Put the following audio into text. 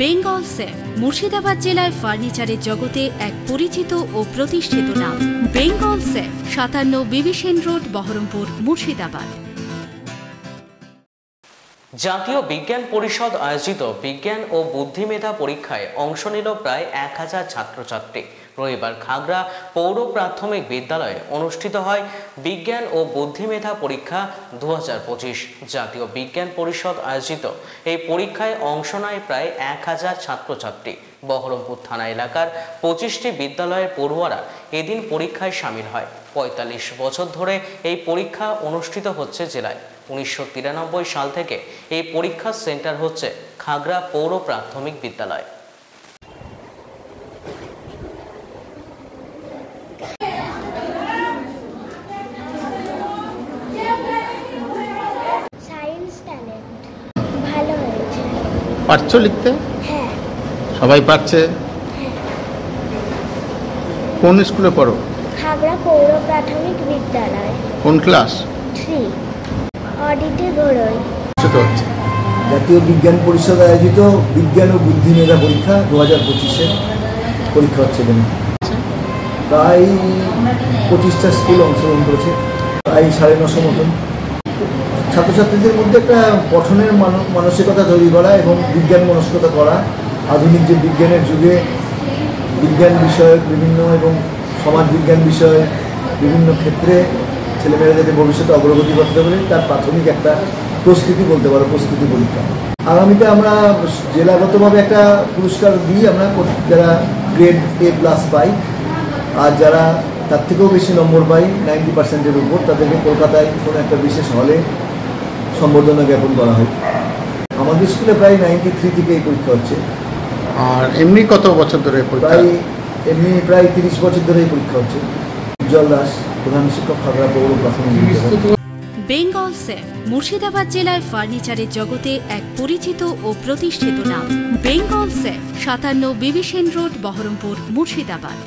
Bengal safe Murshidabad জেলায় ফার্নিচারের জগতে এক পরিচিত ও প্রতিষ্ঠিত নাম। বেঙ্গল সেফ 57 বিবি সেন রোড, বহরমপুর, মুর্শিদাবাদ। জাতীয় বিজ্ঞান পরিষদ আয়োজিত বিজ্ঞান ও বুদ্ধিমেধা পরীক্ষায় অংশ নিল প্রায় 1000 ছাত্রছাত্রী। রবিবার খাগড়া পৌর প্রাথমিক বিদ্যালয়ে অনুষ্ঠিত হয় বিজ্ঞান ও বুদ্ধিমেধা পরীক্ষা 2025। জাতীয় বিজ্ঞান পরিষদ আয়োজিত এই পরীক্ষায় অংশ নেয় প্রায় 1000 ছাত্রছাত্রী। বহরমপুর থানা এলাকার 25টি বিদ্যালয়ের পড়ুয়ারা এদিন পরীক্ষায় সামিল হয়। 45 বছর ধরে এই পরীক্ষা অনুষ্ঠিত হচ্ছে জেলায়। 1993 সাল থেকে এই পরীক্ষার সেন্টার হচ্ছে খাগড়া পৌর প্রাথমিক বিদ্যালয়। পারছো লিখতে? হ্যাঁ। সবাই পারছে? হ্যাঁ। কোন স্কুলে পড়ো? খাগড়া পৌর প্রাথমিক বিদ্যালয়। কোন ক্লাস? 3। অডিটে গড়ই। ছোট হচ্ছে। জাতীয় বিজ্ঞান পরিষদ আয়োজিত বিজ্ঞান ও বুদ্ধিমেধা পরীক্ষা 2025-এর পরীক্ষা হচ্ছে এখানে। প্রায় 25টা স্কুল অংশগ্রহণ করেছে, প্রায় 950 মতন। ছাত্রছাত্রীদের মধ্যে একটা পঠনের মানসিকতা তৈরি করা এবং বিজ্ঞান মনস্কতা করা, আধুনিক যে বিজ্ঞানের যুগে বিজ্ঞান বিষয়ক বিভিন্ন এবং সমাজ বিজ্ঞান বিষয়ে বিভিন্ন ক্ষেত্রে ছেলেমেয়েরা যাতে ভবিষ্যতে অগ্রগতি করতে পারে তার প্রাথমিক একটা প্রস্তুতি বলতে পারো, প্রস্তুতি পরীক্ষা। আগামীতে আমরা জেলাগতভাবে একটা পুরস্কার দিই আমরা, যারা গ্রেড A+ পাই, আর যারা তার থেকেও বেশি নম্বর পাই 90%-এর উপর, তাদেরকে কলকাতায় কোনো একটা বিশেষ হলে সম্বর্ধনা জ্ঞাপন করা হয়। আমাদের স্কুলে প্রায় 93 থেকে এই পরীক্ষা হচ্ছে। আর এমনি কত বছর ধরে পরীক্ষা? প্রায় 30 বছর ধরে এই পরীক্ষা হচ্ছে। উজ্জ্বল দাস, প্রধান শিক্ষক, খাগড়া পৌর প্রাথমিক বিদ্যালয়। বেঙ্গল সেফ মুর্শিদাবাদ জেলায় ফার্নিচারের জগতে এক পরিচিত ও প্রতিষ্ঠিত নাম। বেঙ্গল সেফ 57 বিবি সেন রোড, বহরমপুর, মুর্শিদাবাদ।